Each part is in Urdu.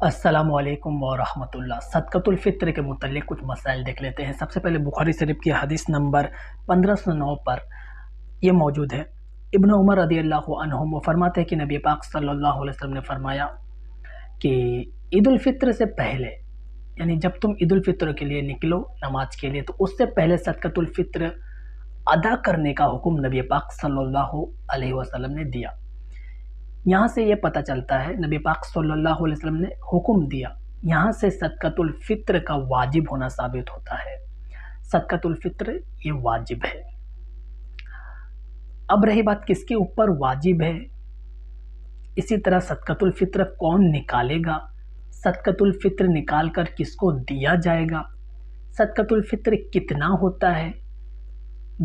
السلام علیکم ورحمۃ اللہ۔ صدقۃ الفطر کے متعلق کچھ مسائل دیکھ لیتے ہیں۔ سب سے پہلے بخاری شریف کی حدیث نمبر 1509 پر یہ موجود ہے۔ ابن عمر رضی اللہ عنہم وہ فرماتے ہیں کہ نبی پاک صلی اللہ علیہ وسلم نے فرمایا کہ عید الفطر سے پہلے، یعنی جب تم عید الفطر کے لیے نکلو نماز کے لیے، تو اس سے پہلے صدقۃ الفطر ادا کرنے کا حکم نبی پاک صلی اللہ علیہ وسلم نے دیا۔ یہاں سے یہ پتہ چلتا ہے نبی پاک صلی اللہ علیہ وسلم نے حکم دیا، یہاں سے صدقۃ الفطر کا واجب ہونا ثابت ہوتا ہے۔ صدقۃ الفطر یہ واجب ہے۔ اب رہی بات کس کے اوپر واجب ہے، اسی طرح صدقۃ الفطر کون نکالے گا، صدقۃ الفطر نکال کر کس کو دیا جائے گا، صدقۃ الفطر کتنا ہوتا ہے،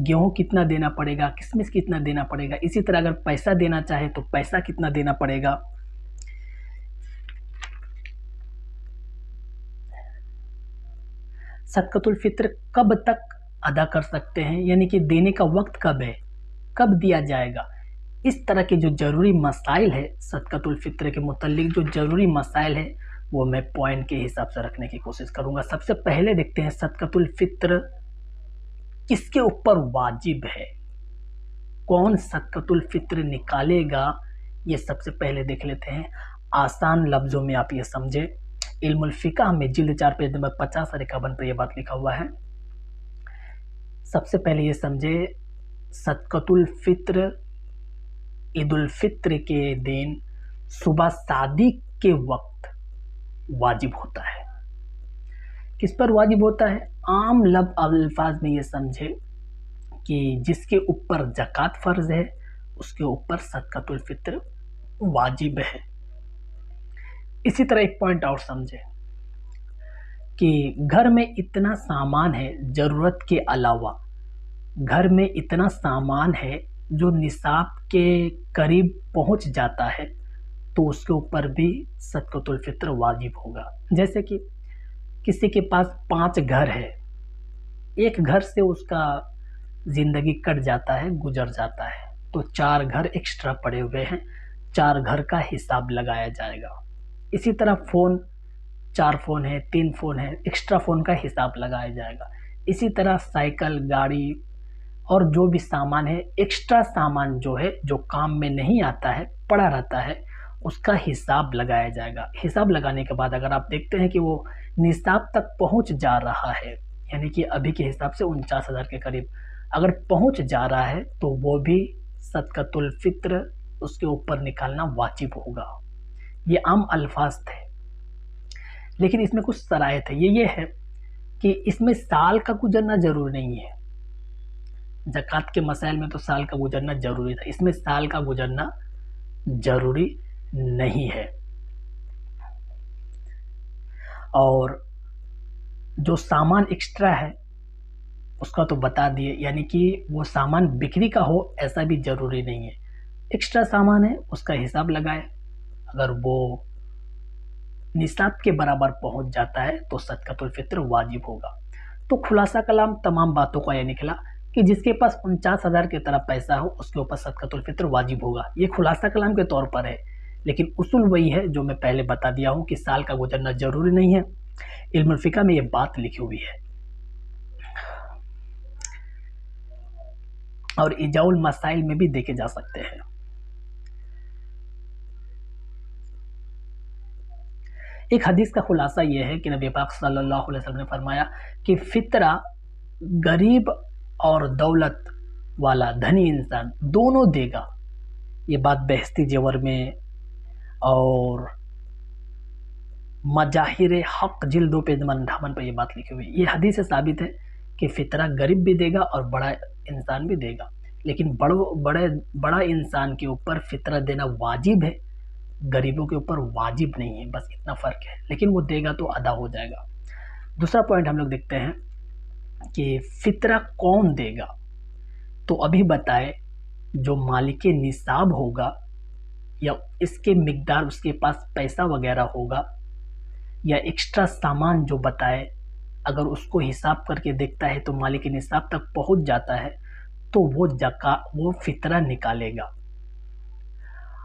گیہوں کتنا دینا پڑے گا، کسمس کتنا دینا پڑے گا، اسی طرح اگر پیسہ دینا چاہے تو پیسہ کتنا دینا پڑے گا۔ صدقۃ الفطر کب تک ادا کر سکتے ہیں، یعنی کہ دینے کا وقت کب ہے، کب دیا جائے گا، اس طرح کے جو ضروری مسائل ہے صدقۃ الفطر کے متعلق، جو ضروری مسائل ہے وہ میں پوائنٹ کے حساب سے رکھنے کی کوشش کروں گا۔ سب سے پہلے دیکھتے ہیں صدقۃ الفطر کس کے اوپر واجب ہے، کون صدقۃ الفطر نکالے گا، یہ سب سے پہلے دیکھ لیتے ہیں۔ آسان لفظوں میں آپ یہ سمجھے، علم الفقہ میں جلد 4 پیج نمبر 50 اور 51 پر یہ بات لکھا ہوا ہے۔ سب سے پہلے یہ سمجھے، صدقۃ الفطر عید الفطر کے دن صبح صادق کے وقت واجب ہوتا ہے۔ کس پر واجب ہوتا ہے؟ عام الفاظ میں یہ سمجھے کہ جس کے اوپر زکوٰۃ فرض ہے اس کے اوپر صدقۃ الفطر واجب ہے۔ اسی طرح ایک پوائنٹ اور سمجھے کہ گھر میں اتنا سامان ہے ضرورت کے علاوہ، گھر میں اتنا سامان ہے جو نصاب کے قریب پہنچ جاتا ہے تو اس کے اوپر بھی صدقۃ الفطر واجب ہوگا۔ جیسے کہ کسی کے پاس 5 گھر ہے، ایک گھر سے اس کا زندگی کٹ جاتا ہے، گزر جاتا ہے، تو 4 گھر ایکسٹرا پڑے ہوئے ہیں، 4 گھر کا حساب لگایا جائے گا۔ اسی طرح فون، 4 فون ہے، 3 فون ہے، ایکسٹرا فون کا حساب لگایا جائے گا۔ اسی طرح سائیکل، گاڑی اور جو بھی سامان ہے، ایکسٹرا سامان جو ہے، جو کام میں نہیں آتا ہے، پڑا رہتا ہے، اس کا حساب لگایا جائے گا۔ حساب لگانے کے بعد اگر آپ دیکھتے ہیں کہ وہ نصاب تک پہنچ جا رہا ہے، یعنی کہ ابھی کے حساب سے 49,000 کے قریب اگر پہنچ جا رہا ہے تو وہ بھی صدقۃ الفطر اس کے اوپر نکالنا واجب ہوگا۔ یہ عام الفاظ تھے، لیکن اس میں کچھ شرائط ہے۔ یہ ہے کہ اس میں سال کا گزرنا ضروری نہیں ہے۔ زکوٰۃ کے مسائل میں تو سال کا گزرنا ضروری تھا، اس میں سال کا گزرنا ضروری نہیں ہے۔ اور جو سامان ایکسٹرا ہے اس کا تو بتا دیے، یعنی کہ وہ سامان بکری کا ہو ایسا بھی ضروری نہیں ہے۔ ایکسٹرا سامان ہے اس کا حساب لگائے، اگر وہ نصاب کے برابر پہنچ جاتا ہے تو صدقۃ الفطر واجب ہوگا۔ تو خلاصہ کلام تمام باتوں کا یہ نکلا کہ جس کے پاس 49,000 کی طرح پیسہ ہو اس کے اوپر صدقۃ الفطر واجب ہوگا۔ یہ خلاصہ کلام کے طور پر ہے، لیکن اصول وہی ہے جو میں پہلے بتا دیا ہوں کہ سال کا گزرنا ضروری نہیں ہے۔ علم الفقہ میں یہ بات لکھی ہوئی ہے، اور ایجاء المسائل میں بھی دیکھے جا سکتے ہیں۔ ایک حدیث کا خلاصہ یہ ہے کہ نبی پاک صلی اللہ علیہ وسلم نے فرمایا کہ فطرہ غریب اور دولت والا دھنی انسان دونوں دے گا۔ یہ بات بہستی جیور میں اور مظاہر حق جلد 2 پیج نمبر 58 پر یہ بات لکھی ہوئی۔ یہ حدیث سے ثابت ہے کہ فطرہ غریب بھی دے گا اور بڑا انسان بھی دے گا، لیکن بڑا انسان کے اوپر فطرہ دینا واجب ہے، غریبوں کے اوپر واجب نہیں ہے، بس اتنا فرق ہے، لیکن وہ دے گا تو ادا ہو جائے گا۔ دوسرا پوائنٹ ہم لوگ دیکھتے ہیں کہ فطرہ کون دے گا، تو ابھی بتائے جو مالک نصاب ہوگا یا اس کے مقدار اس کے پاس پیسہ وغیرہ ہوگا، یا ایکسٹرا سامان جو بتائے اگر اس کو حساب کر کے دیکھتا ہے تو مالک نصاب تک پہنچ جاتا ہے تو وہ فطرہ نکالے گا،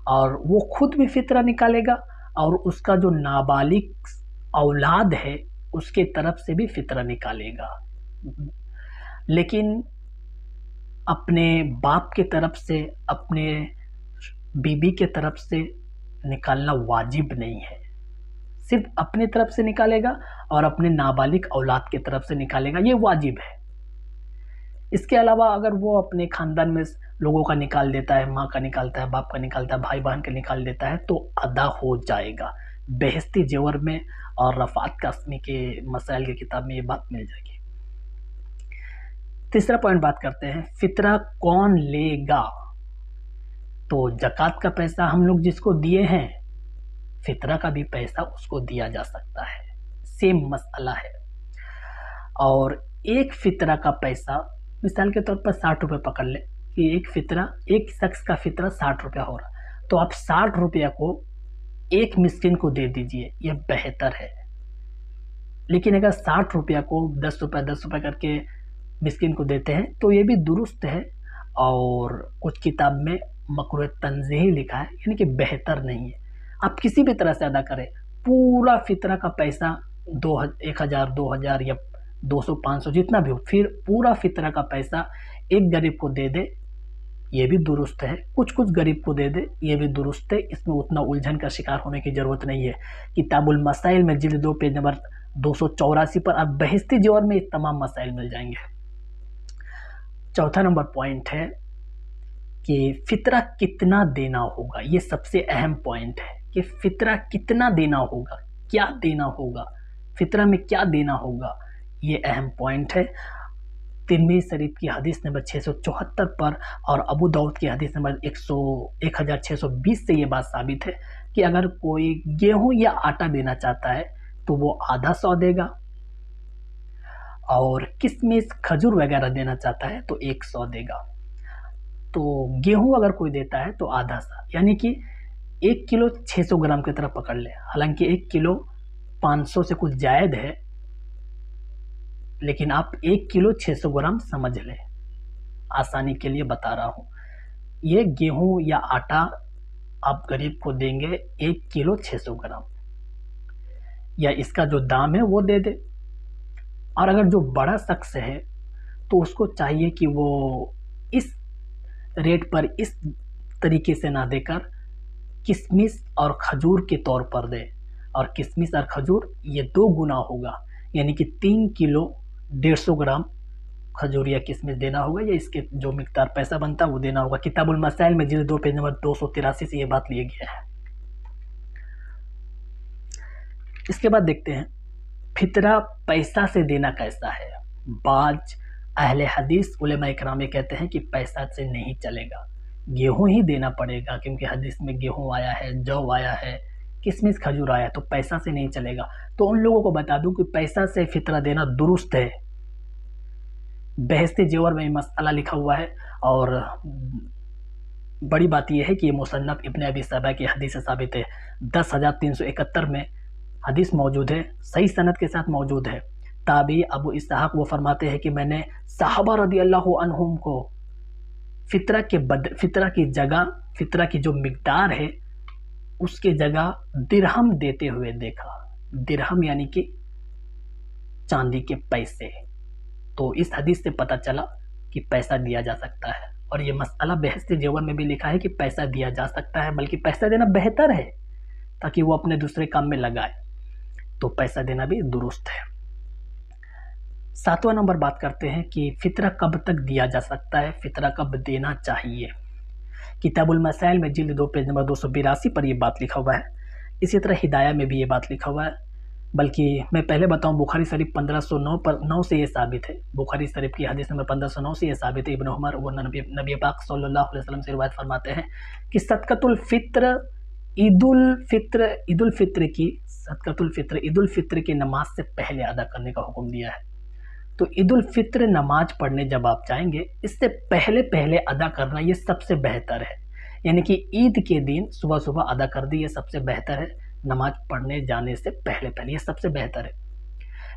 اور وہ خود بھی فطرہ نکالے گا اور اس کا جو نابالغ اولاد ہے اس کے طرف سے بھی فطرہ نکالے گا، لیکن اپنے باپ کے طرف سے، اپنے بیوی کے طرف سے نکالنا واجب نہیں ہے، صرف اپنے طرف سے نکالے گا اور اپنے نابالغ اولاد کی طرف سے نکالے گا، یہ واجب ہے۔ اس کے علاوہ اگر وہ اپنے خاندان میں لوگوں کا نکال دیتا ہے، ماں کا نکالتا ہے، باپ کا نکالتا ہے، بھائی بہن کا نکال دیتا ہے، تو ادا ہو جائے گا۔ بہشتی جیور میں اور رفعت قاسمی کے مسائل کی کتاب میں یہ بات مل جائے گی۔ تیسرا پوائنٹ بات کرتے ہیں، فطرہ کون لے گا؟ تو زکوٰۃ کا پیسہ ہم لوگ جس کو دیے ہیں، فطرہ کا بھی پیسہ اس کو دیا جا سکتا ہے، سیم مسئلہ ہے۔ اور ایک فطرہ کا پیسہ مثال کے طور پر 60 روپے پکڑ لے کہ ایک شخص کا فطرہ 60 روپیہ ہو رہا، تو آپ 60 روپیہ کو ایک مسکین کو دے دیجئے، یہ بہتر ہے۔ لیکن اگر 60 روپیہ کو 10 روپیہ کر کے مسکین کو دیتے ہیں تو یہ بھی درست ہے، اور کچھ کتاب میں مکروہ تنزیہی لکھا ہے، یعنی کہ بہتر نہیں ہے۔ آپ کسی بھی طرح سے ادا کریں، پورا فطرہ کا پیسہ 1000 2000 یا 200 500 جتنا بھی ہو، پھر پورا فطرہ کا پیسہ ایک غریب کو دے دے، یہ بھی درست ہے۔ کچھ غریب کو دے دے، یہ بھی درست ہے۔ اس میں اتنا الجھن کا شکار ہونے کی ضرورت نہیں ہے۔ کتاب المسائل میں جلد 2 پیج نمبر 284 پر اب بہشتی جیور میں یہ تمام مسائل مل جائیں گے۔ چوتھا نمبر پوائنٹ ہے کہ فطرہ کتنا دینا ہوگا۔ یہ سب سے اہم پوائنٹ ہے کہ فطرہ کتنا دینا ہوگا، کیا دینا ہوگا، فطرہ میں کیا دینا ہوگا، یہ اہم پوائنٹ ہے۔ ترمذی شریف کی حدیث نمبر 674 پر اور ابو داؤد کی حدیث نمبر 1620 سے یہ بات ثابت ہے کہ اگر کوئی گیہوں یا آٹا دینا چاہتا ہے تو وہ آدھا سو دے گا، اور کشمش کھجور وغیرہ دینا چاہتا ہے تو 100 دے گا۔ تو گیہوں اگر کوئی دیتا ہے تو آدھا سا، یعنی کہ 1 کلو 600 گرام کی طرف پکڑ لے، حالانکہ 1 کلو 500 سے کچھ زائد ہے، لیکن آپ 1 کلو 600 گرام سمجھ لیں، آسانی کے لیے بتا رہا ہوں۔ یہ گیہوں یا آٹا آپ غریب کو دیں گے 1 کلو 600 گرام، یا اس کا جو دام ہے وہ دے دے۔ اور اگر جو بڑا شخص ہے تو اس کو چاہیے کہ وہ اس ریٹ پر اس طریقے سے نہ دے کر کشمش اور کھجور کے طور پر دے، اور کشمش اور کھجور یہ 2 گنا ہوگا، یعنی کہ 3 کلو 150 گرام کھجور یا کشمش دینا ہوگا، یا اس کے جو مقدار پیسہ بنتا ہے وہ دینا ہوگا۔ کتاب المسائل میں جلد 2 پیج نمبر 283 سے یہ بات لیا گیا ہے۔ اس کے بعد دیکھتے ہیں فطرہ پیسہ سے دینا کیسا ہے۔ بعض اہل حدیث علماء اکرام کہتے ہیں کہ پیسہ سے نہیں چلے گا، گیہوں ہی دینا پڑے گا، کیونکہ حدیث میں گیہوں آیا ہے، جو آیا ہے، کشمش کھجور آیا، تو پیسہ سے نہیں چلے گا۔ تو ان لوگوں کو بتا دوں کہ پیسہ سے فطرہ دینا درست ہے۔ بہشتی جیور میں مسئلہ لکھا ہوا ہے، اور بڑی بات یہ ہے کہ یہ مصنف ابن ابی شیبہ کی حدیث سے ثابت ہے۔ 10,371 میں حدیث موجود ہے، صحیح سند کے ساتھ موجود ہے۔ تابعی ابو اسحاق وہ فرماتے ہیں کہ میں نے صحابہ رضی اللہ عنہم کو فطرہ کی جگہ، فطرہ کی جو مقدار ہے اس کے جگہ درہم دیتے ہوئے دیکھا۔ درہم یعنی کہ چاندی کے پیسے۔ تو اس حدیث سے پتہ چلا کہ پیسہ دیا جا سکتا ہے، اور یہ مسئلہ بہشتی جیور میں بھی لکھا ہے کہ پیسہ دیا جا سکتا ہے، بلکہ پیسہ دینا بہتر ہے تاکہ وہ اپنے دوسرے کام میں لگائے، تو پیسہ دینا بھی درست ہے۔ 7واں نمبر بات کرتے ہیں کہ فطرہ کب تک دیا جا سکتا ہے، فطرہ کب دینا چاہیے۔ کتاب المسائل میں جلد 2 پیج نمبر 282 پر یہ بات لکھا ہوا ہے۔ اسی طرح ہدایہ میں بھی یہ بات لکھا ہوا ہے، بلکہ میں پہلے بتاؤں بخاری شریف 1509 سے یہ ثابت ہے، بخاری شریف کی حدیث نمبر 1509 سے یہ ثابت ہے۔ ابن عمر وہ نبی پاک صلی اللہ علیہ وسلم سے روایت فرماتے ہیں کہ صدقۃ الفطر عید الفطر کی نماز سے پہلے ادا کرنے کا حکم دیا ہے۔ تو عید الفطر نماز پڑھنے جب آپ جائیں گے، اس سے پہلے ادا کرنا یہ سب سے بہتر ہے، یعنی کہ عید کے دن صبح صبح ادا کر دی، یہ سب سے بہتر ہے، نماز پڑھنے جانے سے پہلے یہ سب سے بہتر ہے۔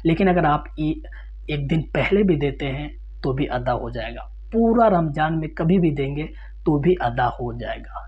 لیکن اگر آپ ایک دن پہلے بھی دیتے ہیں تو بھی ادا ہو جائے گا، پورا رمضان میں کبھی بھی دیں گے تو بھی ادا ہو جائے گا۔